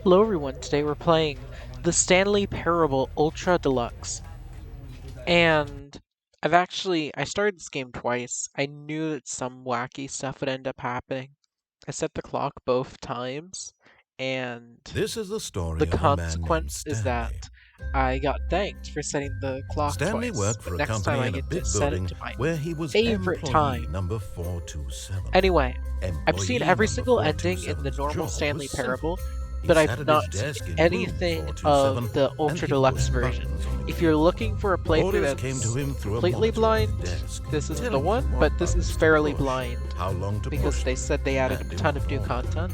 Hello everyone, today we're playing the Stanley Parable Ultra Deluxe. And I started this game twice. I knew that some wacky stuff would end up happening. I set the clock both times, and This is the story the of a man named consequence is that Stanley. I got thanked for setting the clock Stanley twice. worked But for a next time company I in a get to big set it building to my where he was favorite employee time. number 427. Anyway, I've seen Employee every number single ending in the 427's normal job Stanley was simple. Parable, He but sat I've at not his seen desk in room anything 427 of the and Ultra he Deluxe pushed version. buttons on the If you're keyboard. looking for a playthrough Orders that's came to him through a completely monitor on his blind, desk, this isn't the telling one, him what but this is buttons to fairly push, blind how long to because push they them, said they added and a in ton what of new format. content.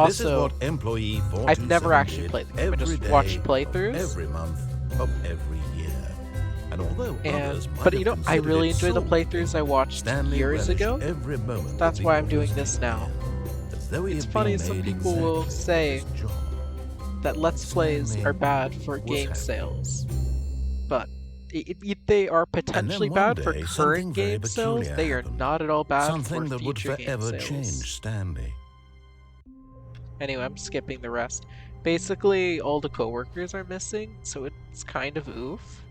This is Also, what employee 427 I've never actually did played the game, I every just watched day playthroughs. of every month of every year. And although others might But have you know, I considered really it enjoy the soul-cooking, playthroughs I watched Stanley years relished ago. every moment That's of the why I'm doing orders this he now. began, as though he It's had funny, been some made people will exactly for say his job. that Let's Plays Stanley are bad for was game happy. sales, but if they are potentially And then one bad for day, current something very game sales, peculiar they are happened. not at all bad Something for that would future game forever sales. change Stanley. Anyway, I'm skipping the rest. Basically, all the coworkers are missing, so it's kind of oof.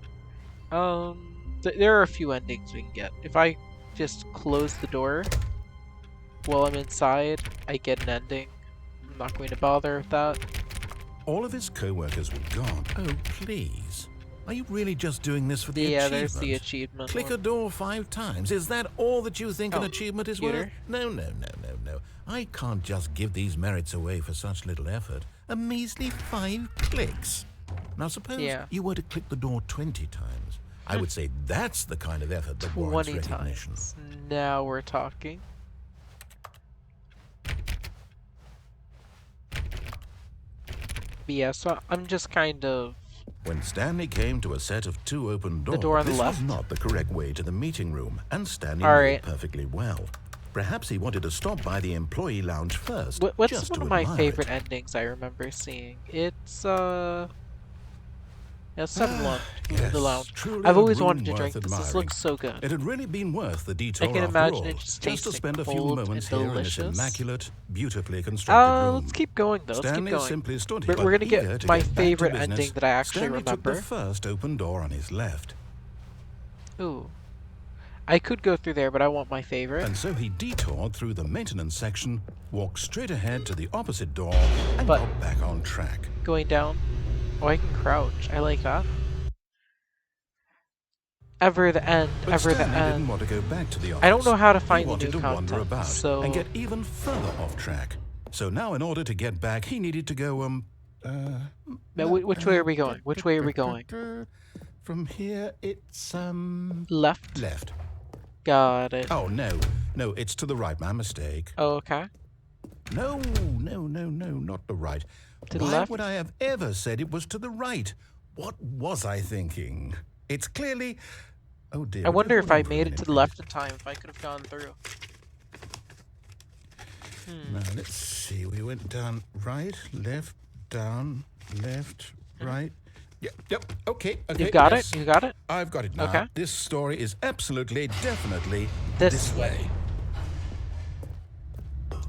There are a few endings we can get. If I just close the door while I'm inside, I get an ending. I'm not going to bother with that. All of his co-workers were gone. Oh, please. Are you really just doing this for the Yeah, achievement? there's the achievement Click a one. door 5 times. Is that all that you think an achievement is worth? computer. No. I can't just give these merits away for such little effort. A measly 5 clicks. Now suppose you were to click the door 20 times. I would say that's the kind of effort that warrants 20 recognition. times. Now we're talking. But yeah, so I'm just kind of... When Stanley came to a set of 2 open doors, door on the this left? was not the correct way to the meeting room, and Stanley All knew right. it perfectly well. Perhaps he wanted to stop by the employee lounge first, What's just one to of my admire favorite it. endings I remember seeing? It's, yeah, 7-Eleven, Yes, the lounge. truly I've a always room wanted to worth drink this. This admiring. looks so good. It had really been worth the detour I can after imagine all, it just to tasting spend a few cold moments and here in this delicious. immaculate, beautifully constructed room. Let's keep going though. Let's Stanley keep going. simply stood We're here, gonna eager get to my get back to favorite business. ending that I actually Stanley took remember. the first open door on his left. Ooh. I could go through there, but I want my favorite. And so he detoured through the maintenance section, walked straight ahead to the opposite door, and But- got back on track. Going down. Oh, I can crouch. I like that. Ever the end. But Ever the Stanley didn't end. want to go back to the office. I don't know how to He find the wanted new to wander content, about so... and get even further off track. So now, in order to get back, he needed to go, Now, which way are we going? Which way are we going? From here, it's, Left? left. Got it. Oh, no, it's to the right. My mistake. Oh, okay. No, not the right. To the Why left? would I have ever said it was to the right? What was I thinking? It's clearly... Oh dear. I wonder if I Hold on for a made it minute, to the please. left in time, if I could have gone through. Now, let's see. We went down right, left, down, left, right. Yep, okay. You got yes. it? You got it? I've got it now. Okay. This story is absolutely, definitely This way.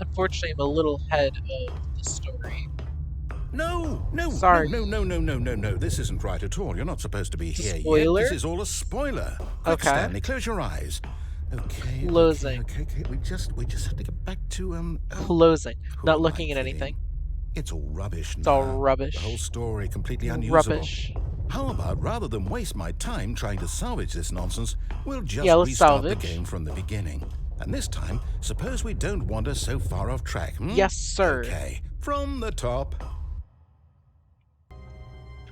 Unfortunately, I'm a little ahead of the story. No. Sorry. No. This isn't right at all. You're not supposed to be here Spoiler? yet. This is all a spoiler. Quick, Okay. Stanley, close your eyes. Okay. Closing. Okay. We just have to get back to Closing. who Not am I looking at kidding? anything. It's all rubbish It's now. all rubbish. The whole story completely unusable. Rubbish. How about, rather than waste my time trying to salvage this nonsense, we'll just Yeah, let's restart salvage. the game from the beginning. And this time, suppose we don't wander so far off track, Yes, sir. Okay, from the top.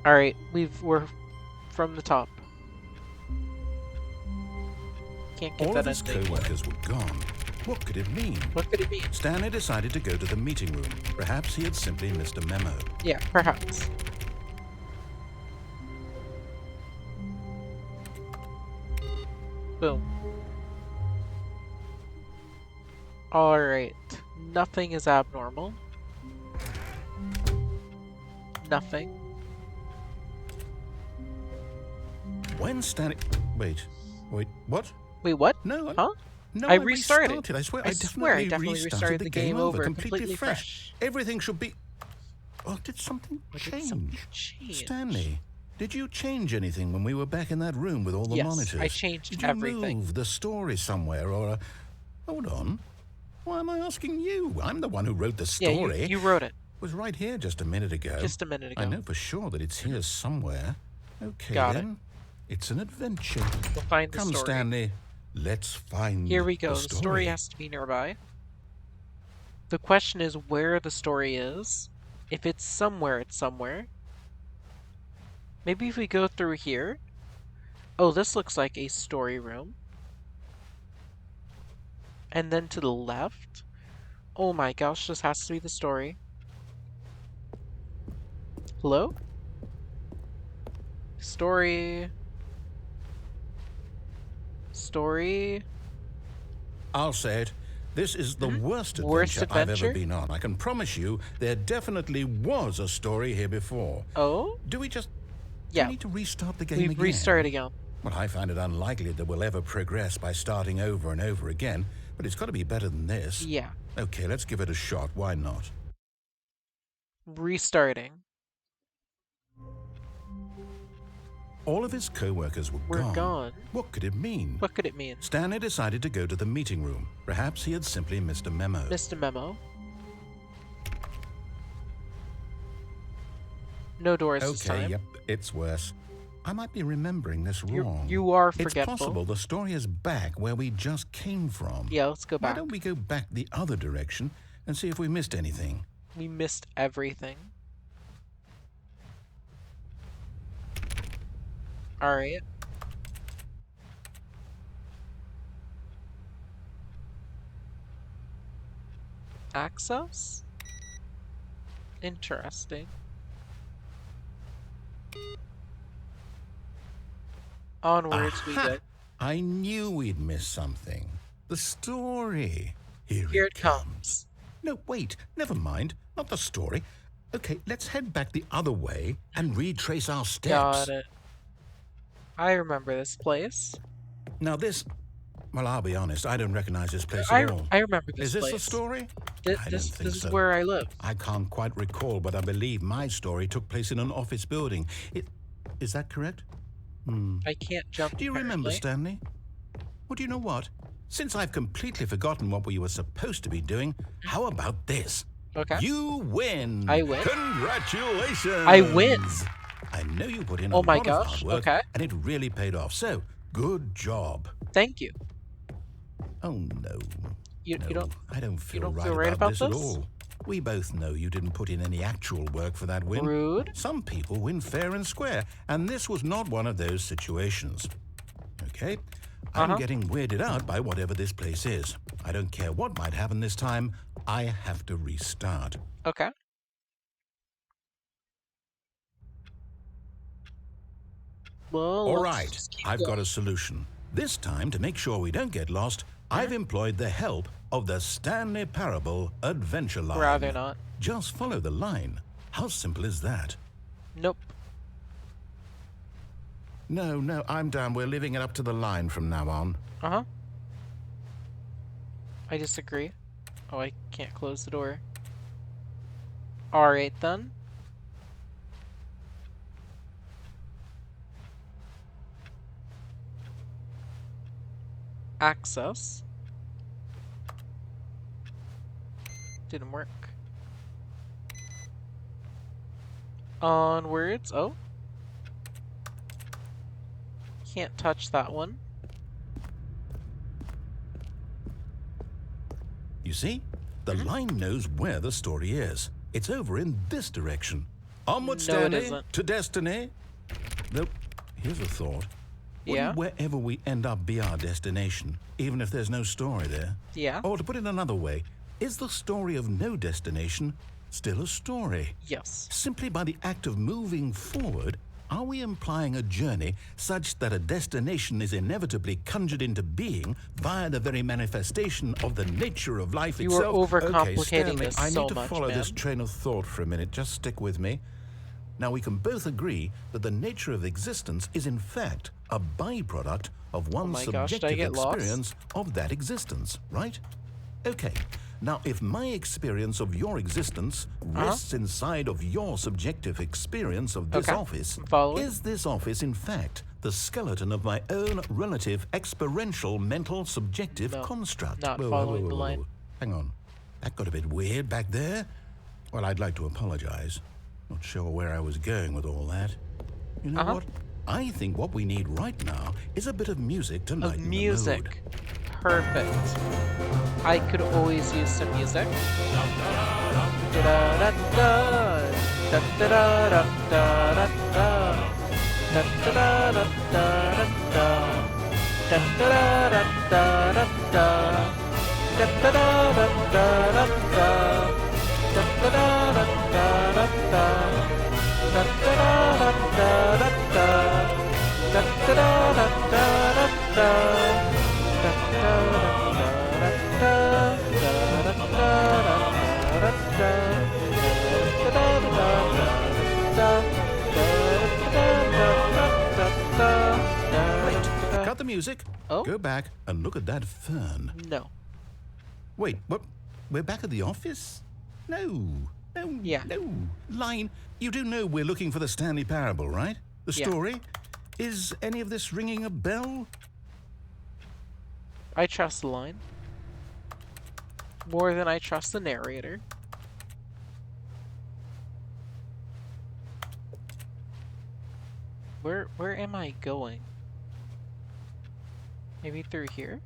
Alright, we're from the top. Can't get All that of his ending. co-workers were gone. What could it mean? What could it mean? Stanley decided to go to the meeting room. Perhaps he had simply missed a memo. Yeah, perhaps. Boom. Alright. Nothing is abnormal. Nothing. When Stanley... Wait, what? Wait, what? No, Huh? No, I restarted. I swear, I I swear I definitely restarted the game over, completely fresh. fresh. Everything should be... Or did something change? Something change? Stanley, did you change anything when we were back in that room with all the monitors? I changed did you everything. move the story somewhere or... Hold on. Why am I asking you? I'm the one who wrote the story. Yeah, you wrote it. It was right here just a minute ago. Just a minute ago. I know for sure that it's here somewhere. Okay, Got then. It's an adventure. We'll find the story. Come, Stanley. Let's find Here we go. the The story has to be nearby. The question is where the story is. If it's somewhere, it's somewhere. Maybe if we go through here. Oh, this looks like a story room. And then to the left. Oh my gosh, this has to be the story. Hello? Story. I'll say it. This is the worst adventure I've ever been on. I can promise you there definitely was a story here before. Oh? Do we just... Yeah. Do we need to restart the game again? We restart again. Well, I find it unlikely that we'll ever progress by starting over and over again, but it's got to be better than this. Yeah. Okay, let's give it a shot. Why not? Restarting. All of his co-workers were gone. What could it mean? What could it mean? Stanley decided to go to the meeting room. Perhaps he had simply missed a memo. Missed a memo. No doors this time. Okay, yep, it's worse. I might be remembering this wrong. You are forgetful. It's possible the story is back where we just came from. Yeah, let's go back. Why don't we go back the other direction and see if we missed anything? We missed everything. Alright. Access? Interesting. Onwards we go. I knew we'd miss something. The story. Here it comes. No, wait. Never mind. Not the story. Okay, let's head back the other way and retrace our steps. Got it. I remember this place. Now this... Well, I'll be honest. I don't recognize this place at all. I remember this place. Is this the story? This is where I live. I can't quite recall, but I believe my story took place in an office building. Is that correct? I can't jump. Do you remember, Stanley? Well, do you know what? Since I've completely forgotten what we were supposed to be doing, how about this? Okay. You win. I win. Congratulations. I win. I know you put in a lot of hard work, okay. and it really paid off. So, good job. Thank you. Oh no. You don't. I don't feel you don't right feel right about this at all. We both know you didn't put in any actual work for that win. Rude. Some people win fair and square, and this was not one of those situations. Okay? I'm getting weirded out by whatever this place is. I don't care what might happen this time. I have to restart. Okay. Well, all right. I've got a solution. This time, to make sure we don't get lost, I've employed the help of the Stanley Parable Adventure Line. Rather not. Just follow the line. How simple is that? Nope. No, I'm down. We're leaving it up to the line from now on. Uh-huh. I disagree. Oh, I can't close the door. Alright then. Access. Didn't work. Onwards. Oh. Can't touch that one. You see? The line knows where the story is. It's over in this direction. Onward, Stanley, it isn't. to destiny. Nope. Here's a thought. Yeah? Wouldn't wherever we end up be our destination, even if there's no story there? Yeah. Or to put it another way, is the story of no destination still a story? Yes. Simply by the act of moving forward, are we implying a journey such that a destination is inevitably conjured into being via the very manifestation of the nature of life itself? You are overcomplicating okay, Stanley, this I need so to much, follow man. this train of thought for a minute. Just stick with me. Now, we can both agree that the nature of existence is in fact a byproduct of one's subjective experience of that existence, right? Okay, Now, if my experience of your existence rests inside of your subjective experience of this office, is this office, in fact, the skeleton of my own relative experiential mental subjective construct? Not following the line. Hang on. That got a bit weird back there. Well, I'd like to apologize. Not sure where I was going with all that. You know what? I think what we need right now is a bit of music to lighten the mood. Perfect. I could always use some music. Cut the music. Go back and look at that fern. No. Wait, what? We're back at the office? No. Yeah. No. Line, you do know we're looking for the Stanley Parable, right? The story? Is any of this ringing a bell? I trust the line. More than I trust the narrator. Where am I going? Maybe through here?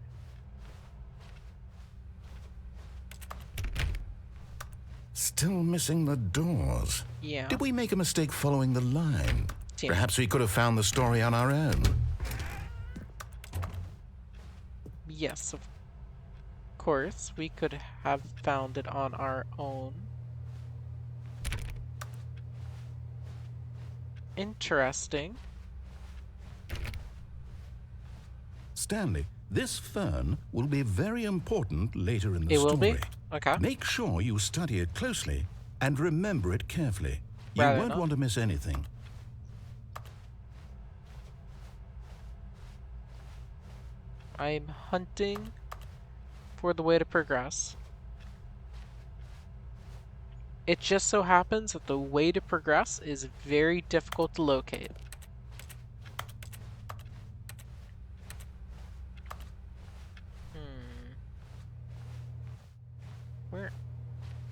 Still missing the doors. Yeah. Did we make a mistake following the line? Perhaps we could have found the story on our own. Yes, of course. We could have found it on our own. Interesting. Stanley, this fern will be very important later in the story. It will be? Okay. Make sure you study it closely and remember it carefully. You won't want to miss anything. I'm hunting for the way to progress. It just so happens that the way to progress is very difficult to locate. Where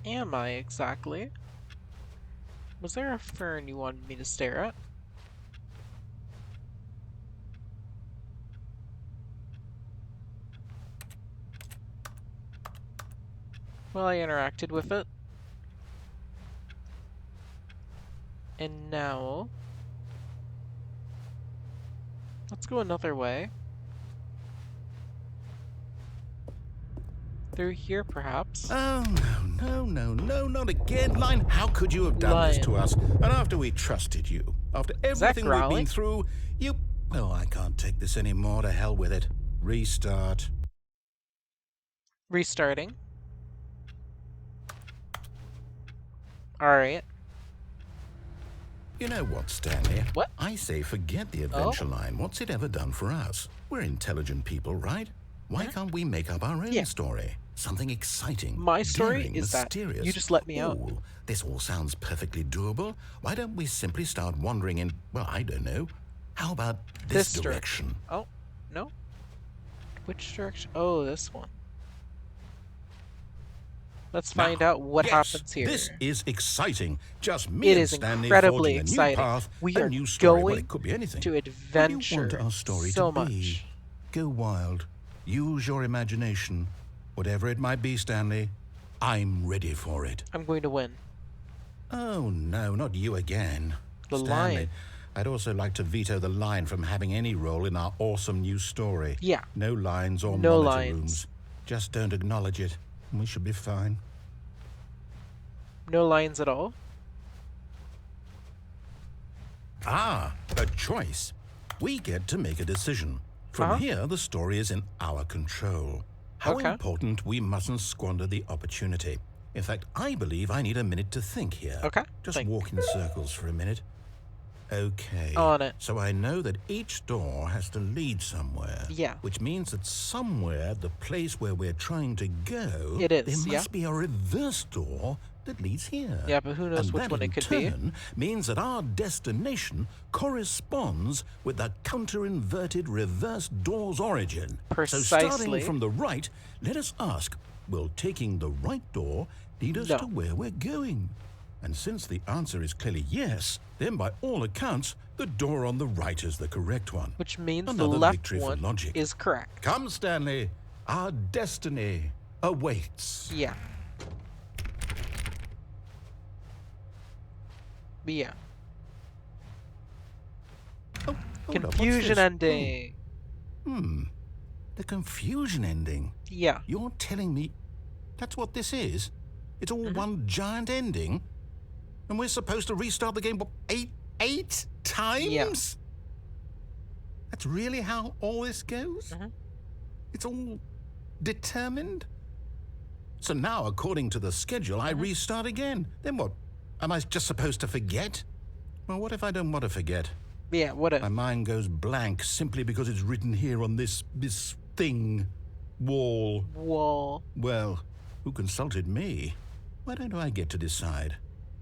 am I exactly? Was there a fern you wanted me to stare at? Well, I interacted with it. And now... let's go another way. Through here, perhaps? Oh, no, not again. Line, how could you have done this to us? And after we trusted you, after everything we've been through, you... well, I can't take this anymore. To hell with it. Restart. Restarting. Alright. You know what, Stanley? What? I say forget the adventure line. What's it ever done for us? We're intelligent people, right? Why can't we make up our own story? Something exciting. My story daring, is mysterious. that you just let me out. This all sounds perfectly doable. Why don't we simply start wandering in, well, I don't know. How about this direction? Oh, no? Which direction? Oh, this one. Let's find out what happens here. This is exciting. Just me and Stanley forging a new path, a new story. Well, it could be anything. To adventure what do you want our story so to be? much. Go wild. Use your imagination. Whatever it might be, Stanley, I'm ready for it. I'm going to win. Oh, no, not you again. The Stanley, line. I'd also like to veto the line from having any role in our awesome new story. Yeah. No lines or No monitor lines. rooms. Just don't acknowledge it. We should be fine. No lines at all? Ah, a choice. We get to make a decision. From here, the story is in our control. How important we mustn't squander the opportunity. In fact, I believe I need a minute to think here. Okay. Just walk in circles for a minute. Okay. On it. So I know that each door has to lead somewhere. Yeah. Which means that somewhere, the place where we're trying to go, It is, there must be a reverse door that leads here. Yeah, but who knows which one it could be. And that in turn means that our destination corresponds with the counter-inverted reverse door's origin. Precisely. So starting from the right, let us ask, will taking the right door lead us to where we're going? And since the answer is clearly yes, then by all accounts, the door on the right is the correct one. Which means another the left victory one for logic is correct. Come, Stanley. Our destiny awaits. Yeah. Yeah. Oh, confusion ending. The confusion ending. Yeah. You're telling me that's what this is? It's all one giant ending? And we're supposed to restart the game, what, eight times? Yeah. That's really how all this goes? It's all determined? So now, according to the schedule, I restart again. Then what? Am I just supposed to forget? Well, what if I don't want to forget? Yeah, what if? My mind goes blank simply because it's written here on this thing. Wall. Well, who consulted me? Why don't I get to decide?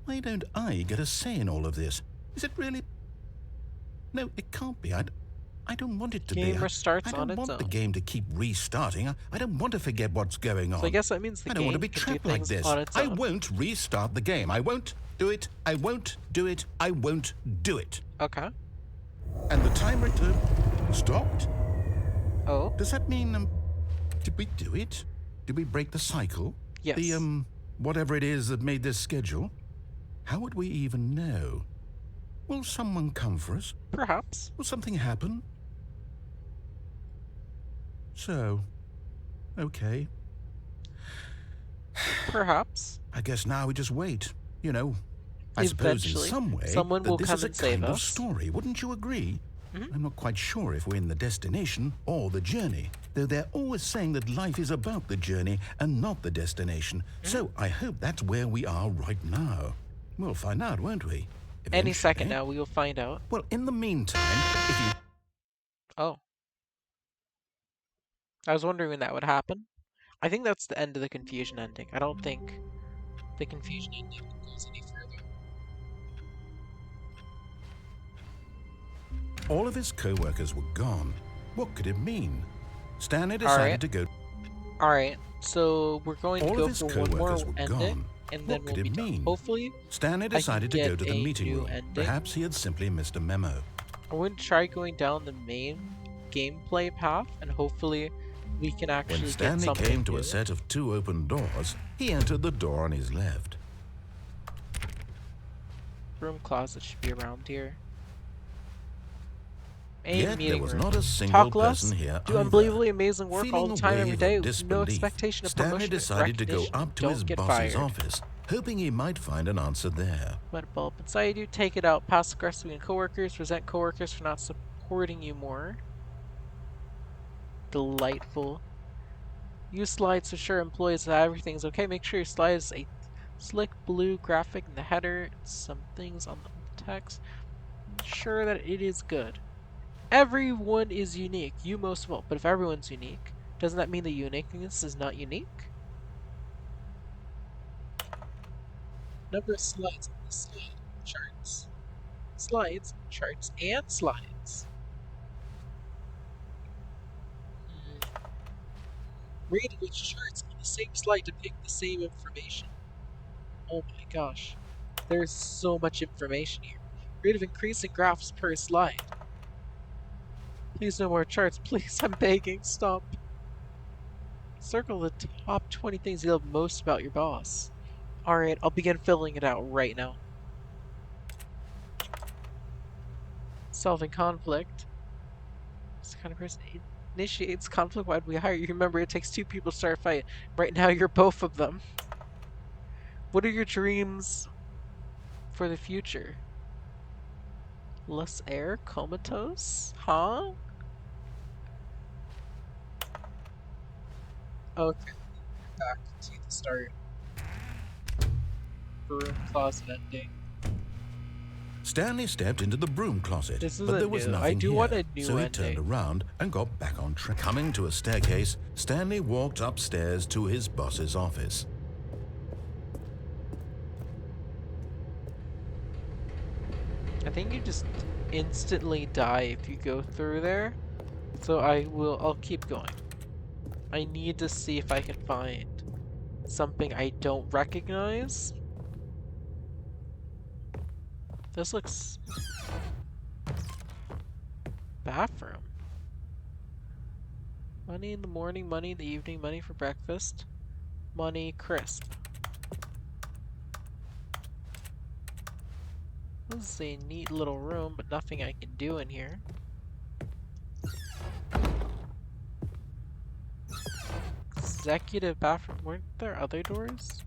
Why don't I get a say in all of this? Is it really? No, it can't be. I don't want it to Game be. restarts I on don't its want own. the game to keep restarting. I don't want to forget what's going on. So I guess that means the I don't game want to be can do trapped like things this. on its I own. won't restart the game. I won't do it. I won't do it. I won't do it. Okay. And the timer stopped? Oh. Does that mean, did we do it? Did we break the cycle? Yes. The, whatever it is that made this schedule? How would we even know? Will someone come for us? Perhaps. Will something happen? So, okay. Perhaps. I guess now we just wait. You know, I suppose in some way someone will this come is a and save kind of us. story. Wouldn't you agree? I'm not quite sure if we're in the destination or the journey, though they're always saying that life is about the journey and not the destination. So I hope that's where we are right now. We'll find out, won't we? Any second Eventually. now, we will find out. Well, in the meantime, if you... Oh. I was wondering when that would happen. I think that's the end of the confusion ending. I don't think the confusion ending goes any further. All of his co-workers were gone. What could it mean? Stanley decided to go... Alright, so we're going to All go of his for one more co-workers were ending, gone. and then What we'll could be it mean? done. Hopefully, Stanley decided to go to the get a meeting new room. ending. Perhaps he had simply missed a memo. I'm going to try going down the main gameplay path, and hopefully we can actually When get Stanley something came to new. a set of 2 open doors, he entered the door on his left. Room closet should be around here. Yet there was not a single Talk less, person here do either. unbelievably amazing work all Feeling the a time, every wave day, of with no disbelief, expectation of Stanley promotion or decided to go recognition. up to Don't his get boss's fired. office, hoping he might find an answer there. Let bulb inside you, take it out, pass aggressively on coworkers, resent coworkers for not supporting you more. Delightful. Use slides to assure employees that everything's okay. Make sure your slide is a slick blue graphic in the header, some things on the text. Ensure that it is good. Everyone is unique, you most of all. But if everyone's unique, doesn't that mean the uniqueness is not unique? Number of slides on the slide charts. Slides, charts, and slides. Rate which charts on the same slide depict the same information. Oh my gosh. There's so much information here. Rate of increasing graphs per slide. Please no more charts. Please, I'm begging. Stop. Circle the top 20 things you love most about your boss. Alright, I'll begin filling it out right now. Solving conflict. This kind of person initiates conflict. Why do we hire you? Remember, it takes 2 people to start a fight. Right now, you're both of them. What are your dreams for the future? Less air? Comatose? Huh? Okay, back to the start. Room closet ending. Stanley stepped into the broom closet, This but there isn't was new. I nothing do here, want a new so he ending. turned around and got back on track. Coming to a staircase, Stanley walked upstairs to his boss's office. I think you just instantly die if you go through there. So I'll keep going. I need to see if I can find something I don't recognize. This looks... bathroom. Money in the morning, money in the evening, money for breakfast. Money crisp. This is a neat little room, but nothing I can do in here. Executive bathroom. Weren't there other doors?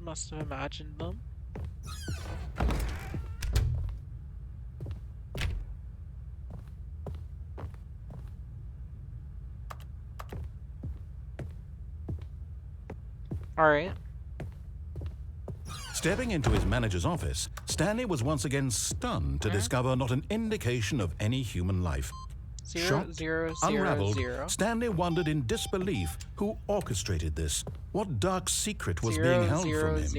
Must have imagined them. Alright. Stepping into his manager's office, Stanley was once again stunned to discover not an indication of any human life. Shocked, unraveled, Stanley wondered in disbelief who orchestrated this. What dark secret was being held from him?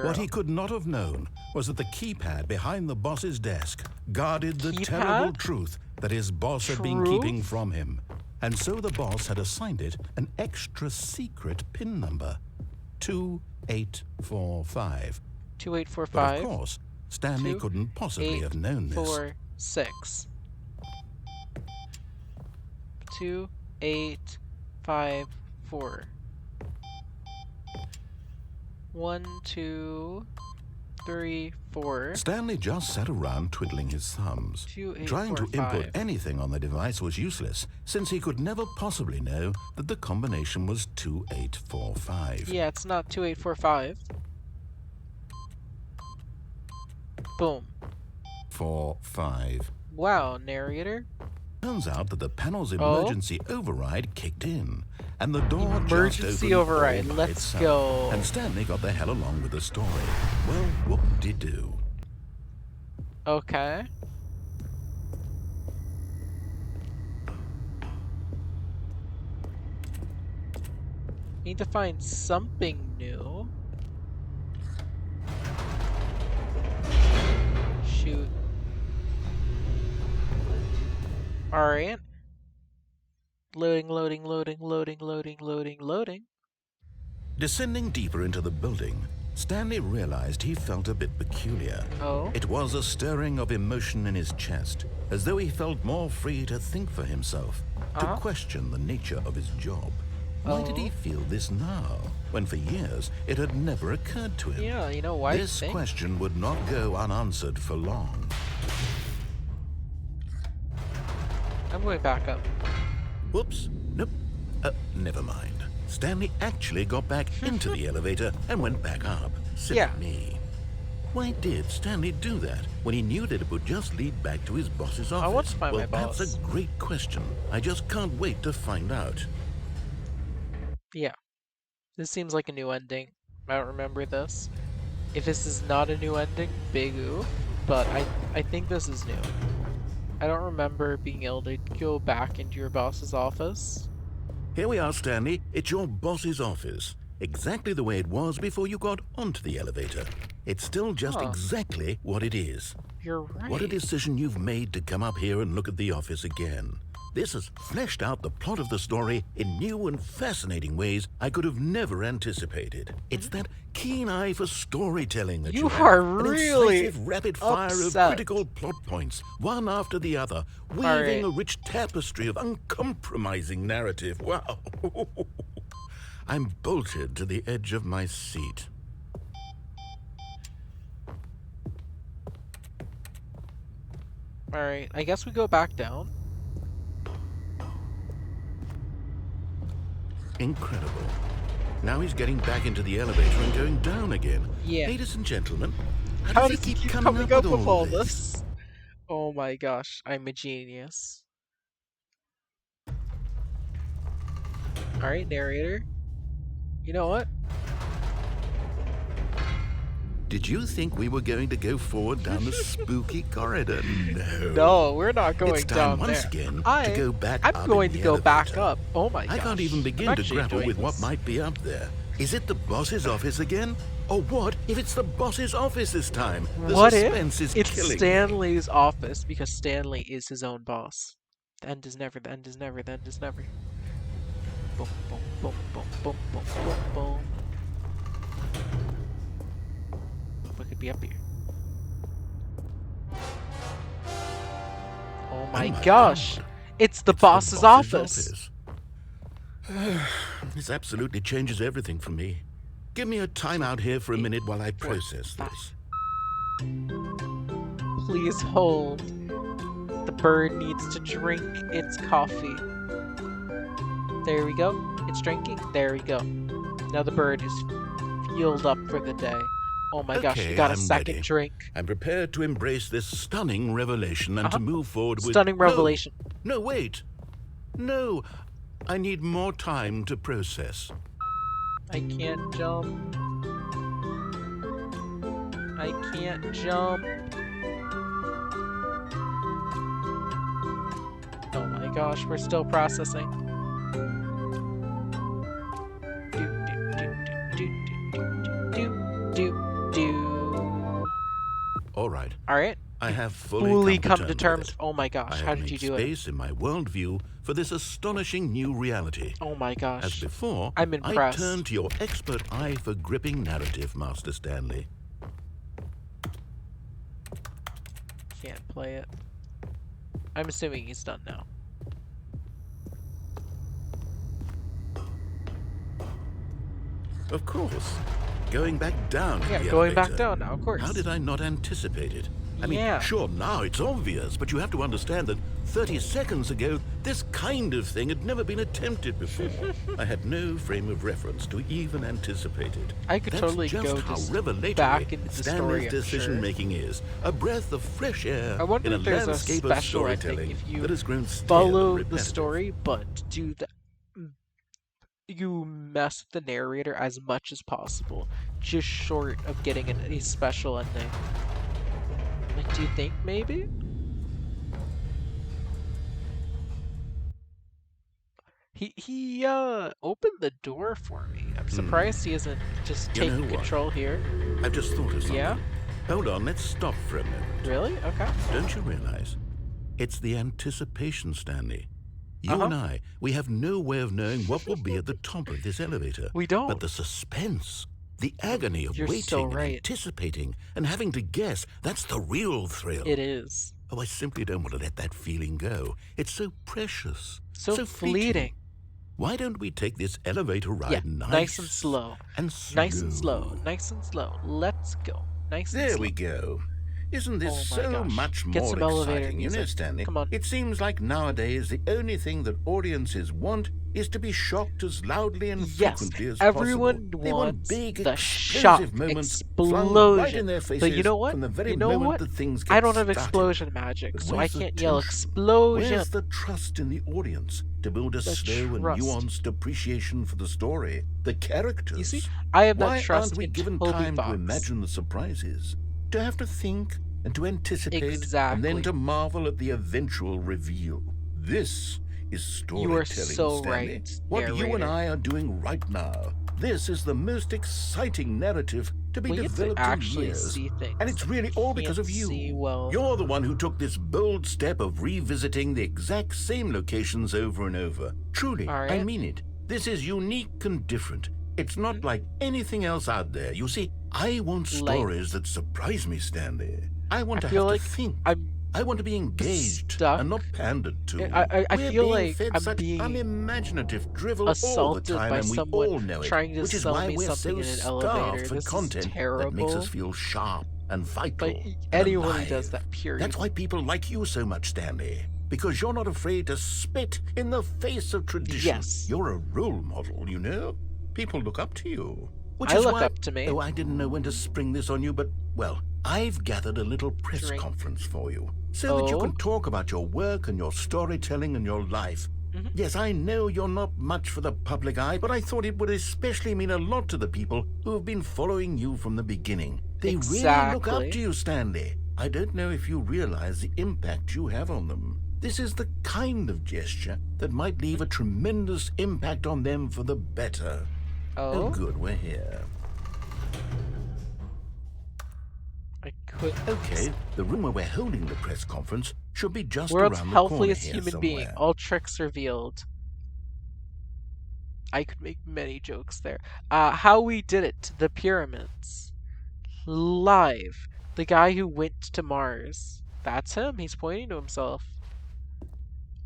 What he could not have known was that the keypad behind the boss's desk guarded the terrible truth that his boss had been keeping from him. And so the boss had assigned it an extra secret PIN number. 2845. 2845. But of course, Stanley couldn't possibly have known this. 46. 2854. 1, 2, 3, 4. Stanley just sat around twiddling his thumbs. 2845. Trying to input anything on the device was useless, since he could never possibly know that the combination was 2845. Yeah, it's not 2845. Boom. 45. Wow, narrator. Turns out that the panel's emergency override kicked in, and the door emergency just opened override. all by Let's itself, go. And Stanley got the hell along with the story. Well, whoop-de-doo. Okay. Need to find something new. Shoot. Alright. Loading, loading, loading, loading, loading, loading, loading. Descending deeper into the building, Stanley realized he felt a bit peculiar. Oh? It was a stirring of emotion in his chest, as though he felt more free to think for himself, to question the nature of his job. Why did he feel this now, when for years it had never occurred to him? Yeah, you know why? This question would not go unanswered for long. I'm going back up. Whoops. Nope. Never mind. Stanley actually got back into the elevator and went back up. Silly me. Why did Stanley do that when he knew that it would just lead back to his boss's office? I want to find my boss. That's a great question. I just can't wait to find out. Yeah. This seems like a new ending. I don't remember this. If this is not a new ending, big oof. But I think this is new. I don't remember being able to go back into your boss's office. Here we are, Stanley. It's your boss's office. Exactly the way it was before you got onto the elevator. It's still just exactly what it is. You're right. What a decision you've made to come up here and look at the office again. This has fleshed out the plot of the story in new and fascinating ways I could have never anticipated. It's that keen eye for storytelling that you have. are An really incisive rapid fire of critical plot points, one after the other, weaving a rich tapestry of uncompromising narrative. Wow. I'm bolted to the edge of my seat. Alright, I guess we go back down. Incredible. Now he's getting back into the elevator and going down again. Yeah. Ladies and gentlemen, how does he keep coming up with all this? this? Oh my gosh, I'm a genius. Alright, narrator. You know what? Did you think we were going to go forward down the spooky corridor? No. No, we're not going it's time down once there. again to go back I'm up going in to the go back elevator. up. Oh my gosh. I can't even begin to grapple with what this. might be up there. Is it the boss's office again? Or what if it's the boss's office this time? The What suspense if is it's killing me. Stanley's office, because Stanley is his own boss? The end is never, the end is never, the end is never. Boom, boom, boom, boom, boom, boom, boom, boom. What could be up here? Oh my gosh! God. It's the boss's office! This absolutely changes everything for me. Give me a time out here for a minute while I process this. Please hold. The bird needs to drink its coffee. There we go. It's drinking. There we go. Now the bird is fueled up for the day. Oh my gosh, you got a second drink. I'm prepared to embrace this stunning revelation and to move forward with... Stunning revelation. No, wait. No, I need more time to process. I can't jump. I can't jump. Oh my gosh, we're still processing. All right. All right. I have fully come to terms. Oh my gosh, how did you do it? I have made space in my worldview for this astonishing new reality. Oh my gosh. As before, I'm impressed. I turn to your expert eye for gripping narrative, Master Stanley. Can't play it. I'm assuming he's done now. Of course. Going back down. Yeah, the going elevator. back down now, of course. How did I not anticipate it? I mean, sure, now it's obvious, but you have to understand that 30 seconds ago, this kind of thing had never been attempted before. I had no frame of reference to even anticipate it. I could totally just go how just revelatory back into the Stanley's story, I'm decision-making is. A breath of fresh air I wonder in a if there's a landscape of special, I think, storytelling if you that has grown stale and follow the repetitive. story, but do the you mess with the narrator as much as possible, just short of getting a special ending. Like, do you think maybe? He opened the door for me. I'm surprised he isn't just taking control here. I've just thought of something. Yeah? Hold on, let's stop for a moment. Really? Okay. Don't you realize? It's the anticipation, Stanley. You and I, we have no way of knowing what will be at the top of this elevator. We don't. But the suspense, the agony of You're waiting so and right. anticipating and having to guess, that's the real thrill. It is. Oh, I simply don't want to let that feeling go. It's so precious. So fleeting. Why don't we take this elevator ride nice and slow. And slow. Nice and slow. Nice and slow. Let's go. Nice and slow. There we go. Isn't this so much Get more some elevator exciting? You know, music. Stanley, Come on. it seems like nowadays the only thing that audiences want is to be shocked as loudly and frequently as everyone possible. They want wants big, the explosive shock, moments explosion. flung right in their faces But you know what? from the very You know moment what? that things get I don't have started. explosion magic, But so I where's the can't yell tension? explosion. Where's the trust in the audience to build a slow and nuanced appreciation for the story, the characters? You see, I have that Why trust aren't we in given Toby time Fox. to imagine the surprises, to have to think and to anticipate, and then to marvel at the eventual reveal? This is storytelling, You are so Stanley. right, What you and narrator. I are doing right now. This is the most exciting narrative to be We get to developed in actually years. see things And it's really all because of can't you. see well. You're the one who took this bold step of revisiting the exact same locations over and over. Truly, I mean it. This is unique and different. It's not like anything else out there. You see, I want stories that surprise me, Stanley. I want to have to think. I want to be engaged and not pandered to. I We're feel being like fed I'm such being unimaginative drivel all the assaulted time, by and we someone all know it. trying to which is sell why me we're something so in an starved elevator. for This is content that makes terrible. us feel sharp and vital. But and anyone who alive. does that, period. That's why people like you so much, Stanley. Because you're not afraid to spit in the face of tradition. Yes. You're a role model, you know? People look up to you. Which I is look why, up to me. Oh, I didn't know when to spring this on you, but, well, I've gathered a little press conference for you. So that you can talk about your work and your storytelling and your life. Yes, I know you're not much for the public eye, but I thought it would especially mean a lot to the people who have been following you from the beginning. They really look up to you, Stanley. I don't know if you realize the impact you have on them. This is the kind of gesture that might leave a tremendous impact on them for the better. Oh, good, we're here. I could. Okay, the room where we're holding the press conference should be just World's around the corner healthiest here human somewhere. being. All tricks revealed. I could make many jokes there. How we did it. The pyramids. Live. The guy who went to Mars. That's him. He's pointing to himself.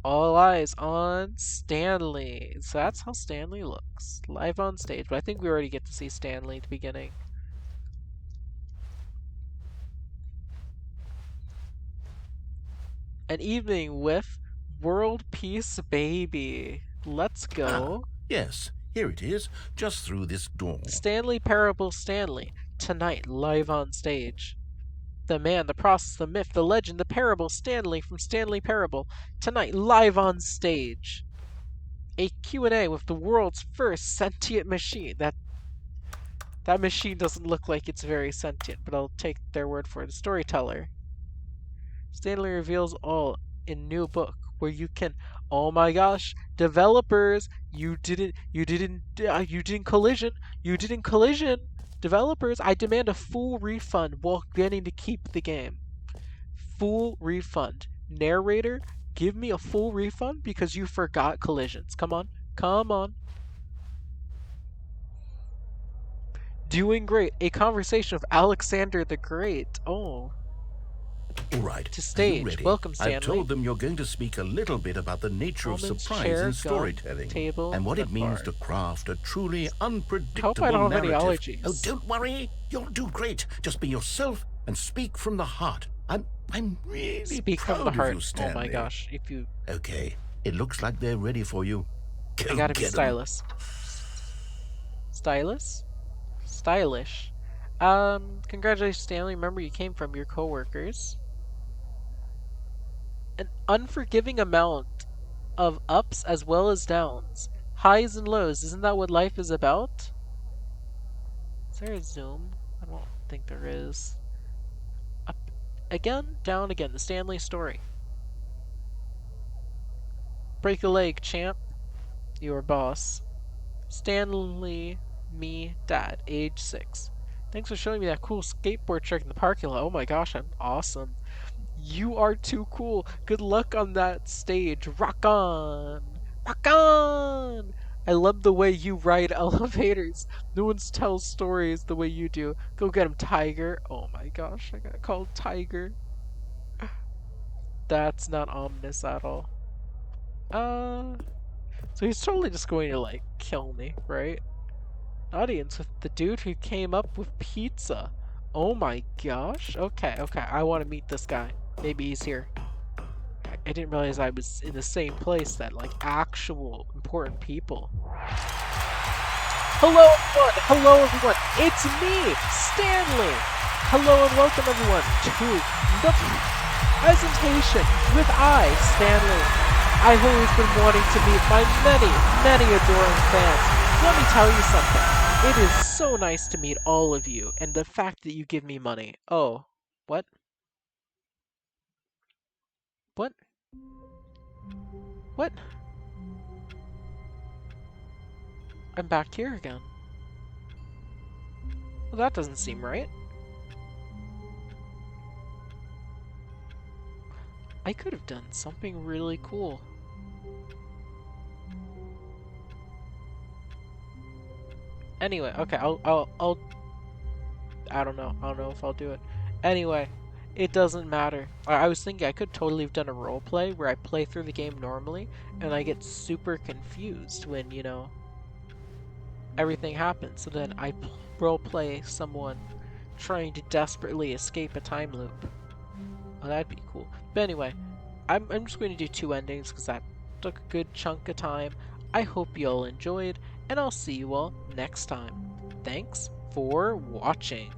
All eyes on Stanley. So that's how Stanley looks. Live on stage. But I think we already get to see Stanley at the beginning. An evening with World Peace Baby. Let's go. Yes, here it is. Just through this door. Stanley Parable Stanley. Tonight, live on stage. The man, the process, the myth, the legend, the parable, Stanley from Stanley Parable. Tonight, live on stage. A Q&A with the world's first sentient machine. That machine doesn't look like it's very sentient, but I'll take their word for it. The storyteller. Stanley reveals all in new book where you can, oh my gosh, developers, you didn't collision. Developers, I demand a full refund while getting to keep the game. Full refund. Narrator, give me a full refund because you forgot collisions. Come on. Come on. Doing great. A conversation of Alexander the Great. Oh. All right. To stage. Welcome, Stanley. I've told them you're going to speak a little bit about the nature of surprise in storytelling and what it means to craft a truly unpredictable narrative. I hope I don't have any narrative. allergies. Oh, don't worry. You'll do great. Just be yourself and speak from the heart. I'm really speak proud from the heart. Of you, Stanley. Oh my gosh! If you okay, it looks like they're ready for you. I gotta be stylish. Stylish. Congratulations, Stanley. Remember, you came from your coworkers. An unforgiving amount of ups as well as downs, highs and lows. Isn't that what life is about? Is there a zoom? I don't think there is. Up again, down again. The Stanley story. Break a leg, champ. Your boss. Stanley, me, dad, age 6. Thanks for showing me that cool skateboard trick in the parking lot. Oh my gosh, I'm awesome. You are too cool. Good luck on that stage. Rock on! Rock on! I love the way you ride elevators. No one tells stories the way you do. Go get him, Tiger. Oh my gosh, I got called Tiger. That's not ominous at all. So he's totally just going to, like, kill me, right? Audience with the dude who came up with pizza. Oh my gosh. Okay, I want to meet this guy. Maybe he's here. I didn't realize I was in the same place that, like, actual important people. Hello everyone! It's me, Stanley! Hello and welcome everyone to the presentation with Stanley. I've always been wanting to meet my many adoring fans. Let me tell you something. It is so nice to meet all of you, and the fact that you give me money. Oh, what? What? What? I'm back here again. Well, that doesn't seem right. I could have done something really cool. Anyway, okay, I'll I don't know if I'll do it. Anyway, it doesn't matter. I was thinking I could totally have done a role play where I play through the game normally and I get super confused when, you know, everything happens. So then I role play someone trying to desperately escape a time loop. Oh, that'd be cool. But anyway, I'm just going to do 2 endings because that took a good chunk of time. I hope you all enjoyed, and I'll see you all next time. Thanks for watching.